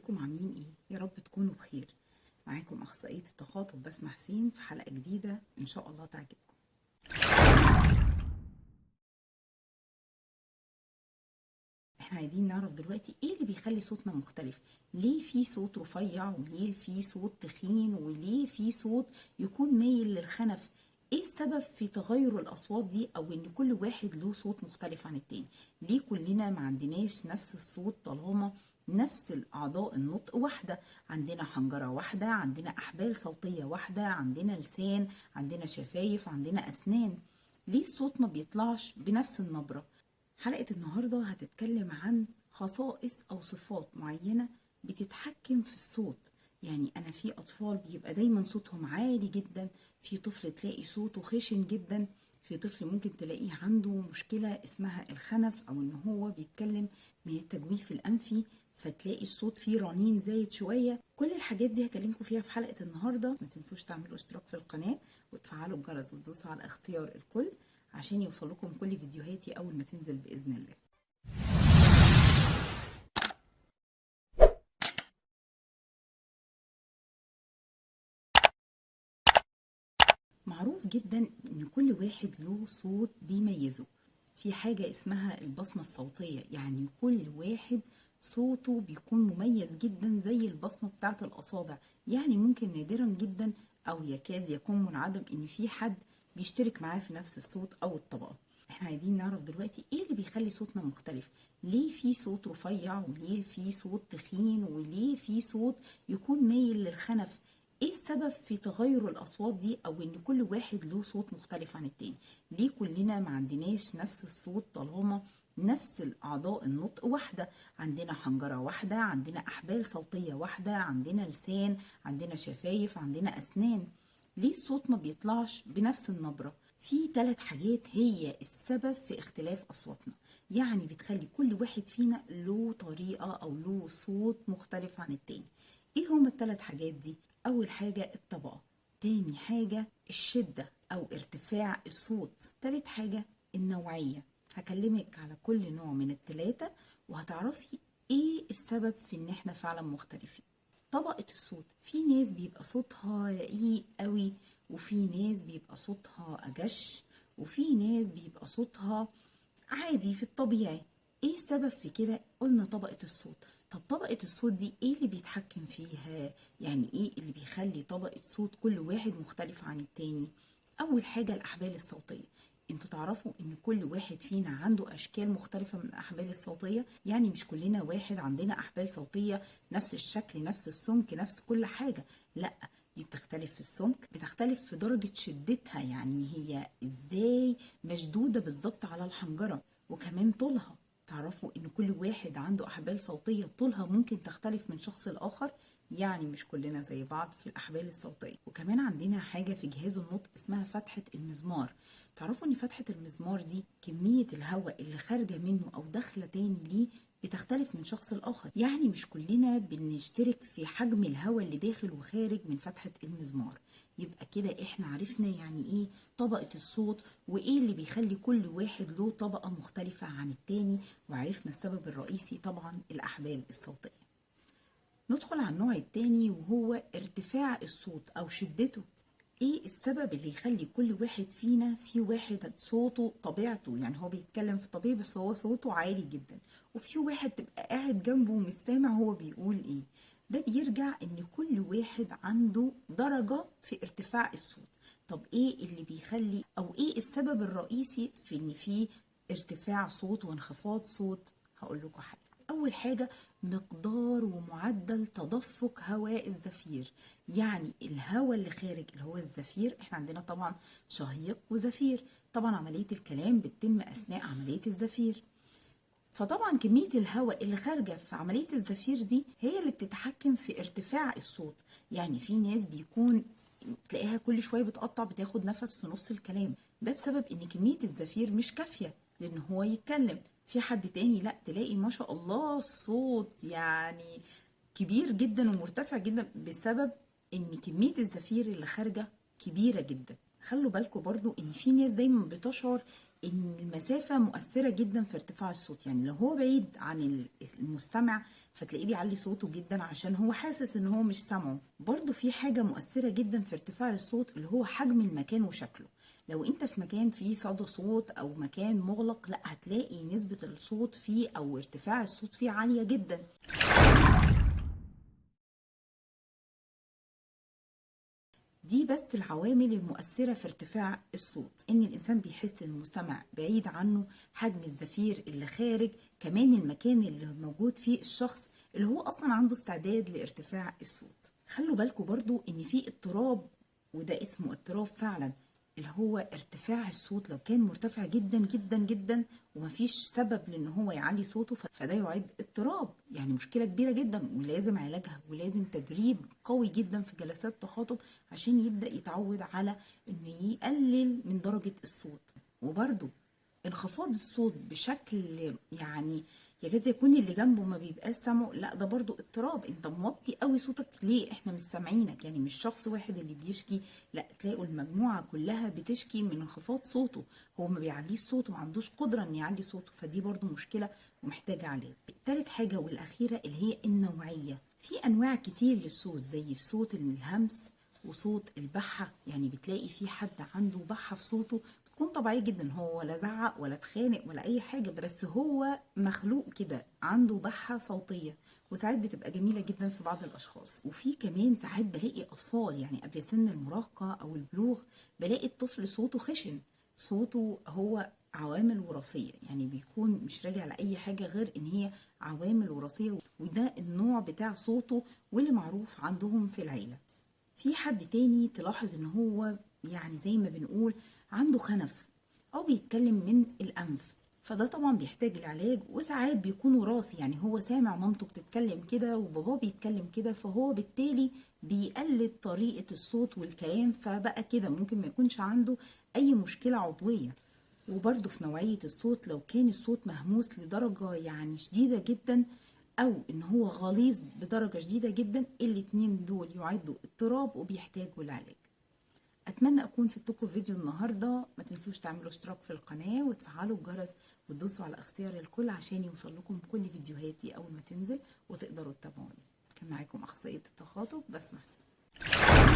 ازيكم عاملين ايه؟ يا رب تكونوا بخير. معاكم اخصائية التخاطب بسمة حسين في حلقة جديدة ان شاء الله تعجبكم. احنا عايزين نعرف دلوقتي ايه اللي بيخلي صوتنا مختلف. ليه في صوت رفيع وليه في صوت تخين وليه في صوت يكون مايل للخنف؟ ايه السبب في تغير الاصوات دي او ان كل واحد له صوت مختلف عن التاني؟ ليه كلنا ما عندناش نفس الصوت طالما نفس الاعضاء النطق واحده؟ عندنا حنجره واحده، عندنا احبال صوتيه واحده، عندنا لسان، عندنا شفايف، عندنا اسنان. ليه الصوت ما بيطلعش بنفس النبره؟ حلقة النهاردة هتتكلم عن خصائص أو صفات معينة بتتحكم في الصوت. يعني أنا في أطفال بيبقى دايما صوتهم عالي جدا، في طفل تلاقي صوته خشن جدا، في طفل ممكن تلاقيه عنده مشكلة اسمها الخنف أو إن هو بيتكلم من التجويف الأنفي فتلاقي الصوت فيه رنين زايد شوية. كل الحاجات دي هكلمكم فيها في حلقة النهاردة. ما تنسوش تعملوا اشتراك في القناة وتفعلوا الجرس وتدوسوا على اختيار الكل عشان يوصل لكم كل فيديوهاتي أول ما تنزل بإذن الله. معروف جدا إن كل واحد له صوت بيميزه. في حاجة اسمها البصمة الصوتية، يعني كل واحد صوته بيكون مميز جدا زي البصمة بتاعت الأصابع. يعني ممكن نادرا جدا أو يكاد يكون منعدم إن في حد بيشترك معاه في نفس الصوت أو الطبقة. احنا عايزين نعرف دلوقتي ايه اللي بيخلي صوتنا مختلف. ليه في صوت رفيع وليه في صوت تخين وليه في صوت يكون مايل للخنف؟ ايه السبب في تغير الاصوات دي او ان كل واحد له صوت مختلف عن التاني؟ ليه كلنا ما عندناش نفس الصوت طالما نفس الاعضاء النطق واحده؟ عندنا حنجره واحده، عندنا احبال صوتيه واحده، عندنا لسان، عندنا شفايف، عندنا اسنان. ليه الصوت ما بيطلعش بنفس النبره؟ في 3 حاجات هي السبب في اختلاف اصواتنا، يعني بتخلي كل واحد فينا له طريقه او له صوت مختلف عن التاني. ايه هما ال3 حاجات دي؟ اول حاجه الطبقه، تاني حاجه الشده او ارتفاع الصوت، تالت حاجه النوعيه. هكلمك على كل نوع من ال3 وهتعرفي ايه السبب في ان احنا فعلا مختلفين. طبقة الصوت، في ناس بيبقى صوتها رقيق قوي، وفي ناس بيبقى صوتها أجش، وفي ناس بيبقى صوتها عادي في الطبيعي. ايه السبب في كده؟ قلنا طبقة الصوت. طب طبقة الصوت دي ايه اللي بيتحكم فيها؟ يعني ايه اللي بيخلي طبقة صوت كل واحد مختلف عن التاني؟ اول حاجة الاحبال الصوتية. انتوا تعرفوا ان كل واحد فينا عنده اشكال مختلفة من الاحبال الصوتية، يعني مش كلنا واحد عندنا احبال صوتية نفس الشكل نفس السمك نفس كل حاجة، لا، دي بتختلف في السمك، بتختلف في درجة شدتها، يعني هي ازاي مشدودة بالظبط على الحنجرة، وكمان طولها. تعرفوا ان كل واحد عنده احبال صوتية طولها ممكن تختلف من شخص لاخر، يعني مش كلنا زي بعض في الاحبال الصوتية. وكمان عندنا حاجة في جهاز النطق اسمها فتحة المزمار. تعرفوا ان فتحة المزمار دي كمية الهواء اللي خارجة منه او داخلة تاني ليه بتختلف من شخص لآخر، يعني مش كلنا بنشترك في حجم الهواء اللي داخل وخارج من فتحة المزمار. يبقى كده احنا عرفنا يعني ايه طبقة الصوت وايه اللي بيخلي كل واحد له طبقة مختلفة عن التاني، وعرفنا السبب الرئيسي طبعا الأحبال الصوتية. ندخل على النوع التاني وهو ارتفاع الصوت أو شدته. ايه السبب اللي يخلي كل واحد فينا، في واحد صوته طبيعته يعني هو بيتكلم في طبيعي بس هو صوته عالي جدا، وفي واحد تبقى قاعد جنبه ومش سامع هو بيقول ايه؟ ده بيرجع ان كل واحد عنده درجة في ارتفاع الصوت. طب ايه اللي بيخلي او ايه السبب الرئيسي في ان في ارتفاع صوت وانخفاض صوت؟ هقول لكم حاجة. أول حاجة مقدار ومعدل تدفق هواء الزفير، يعني الهواء اللي خارج اللي هو الزفير، احنا عندنا طبعا شهيق وزفير، طبعا عملية الكلام بتتم أثناء عملية الزفير، فطبعا كمية الهواء اللي خارجة في عملية الزفير دي هي اللي بتتحكم في ارتفاع الصوت. يعني في ناس بيكون تلاقيها كل شوية بتقطع بتاخد نفس في نص الكلام، ده بسبب ان كمية الزفير مش كافية لان هو يتكلم. في حد تاني لا، تلاقي ما شاء الله الصوت يعني كبير جدا ومرتفع جدا بسبب ان كمية الزفير اللي خارجة كبيرة جدا. خلوا بالكم برضو ان في ناس دايما بتشعر ان المسافة مؤثرة جدا في ارتفاع الصوت. يعني لو هو بعيد عن المستمع فتلاقيه بيعلي صوته جدا عشان هو حاسس ان هو مش سامعه. برضو في حاجة مؤثرة جدا في ارتفاع الصوت اللي هو حجم المكان وشكله. لو انت في مكان فيه صدى صوت او مكان مغلق، لا هتلاقي نسبة الصوت فيه او ارتفاع الصوت فيه عالية جدا. دي بس العوامل المؤثرة في ارتفاع الصوت، ان الانسان بيحس ان المستمع بعيد عنه، حجم الزفير اللي خارج، كمان المكان اللي موجود فيه الشخص اللي هو اصلا عنده استعداد لارتفاع الصوت. خلوا بالكم برضو ان في اضطراب، وده اسمه اضطراب فعلا، اللي هو ارتفاع الصوت لو كان مرتفع جدا جدا جدا ومفيش سبب لان هو يعلي صوته، فده يعد اضطراب، يعني مشكلة كبيرة جدا ولازم علاجها، ولازم تدريب قوي جدا في جلسات تخاطب عشان يبدأ يتعود على انه يقلل من درجة الصوت. وبرده انخفاض الصوت بشكل يعني يكاد يكون اللي جنبه ما بيبقاش سامعه، لا ده برضو اضطراب. انت موطي قوي صوتك ليه؟ احنا مش سامعينك. يعني مش شخص واحد اللي بيشكي، لا تلاقوا المجموعة كلها بتشكي من انخفاض صوته، هو ما بيعليش صوته، ما عندوش قدرة ان يعلي صوته، فدي برضو مشكلة ومحتاجة علاج. تالت حاجة والأخيرة اللي هي النوعية. في أنواع كتير للصوت، زي الصوت الهمس وصوت البحة. يعني بتلاقي في حد عنده بحة في صوته بتكون طبيعية جدا، هو ولا زعق ولا اتخانق ولا أي حاجة، بس هو مخلوق كده عنده بحة صوتية، وساعات بتبقى جميلة جدا في بعض الأشخاص. وفي كمان ساعات بلاقي أطفال يعني قبل سن المراهقة أو البلوغ، بلاقي الطفل صوته خشن، صوته هو عوامل وراثية، يعني بيكون مش راجع لأي حاجة غير إن هي عوامل وراثية، وده النوع بتاع صوته واللي معروف عندهم في العيلة. في حد تاني تلاحظ ان هو يعني زي ما بنقول عنده خنف او بيتكلم من الانف، فده طبعا بيحتاج العلاج، وساعات بيكون وراثي، يعني هو سامع مامته بتتكلم كده وباباه بيتكلم كده، فهو بالتالي بيقلد طريقة الصوت والكلام، فبقى كده ممكن ما يكونش عنده اي مشكلة عضوية. وبرضه في نوعية الصوت، لو كان الصوت مهموس لدرجة يعني شديدة جدا او ان هو غليظ بدرجة شديدة جدا، الاتنين دول يعدوا اضطراب وبيحتاجوا العلاج. اتمنى اكون فدتكم في فيديو النهاردة. ما تنسوش تعملوا اشتراك في القناة وتفعلوا الجرس وتدوسوا على اختيار الكل عشان يوصل لكم كل فيديوهاتي اول ما تنزل وتقدروا تتابعوني. كان معاكم اخصائية التخاطب بسمة حسين.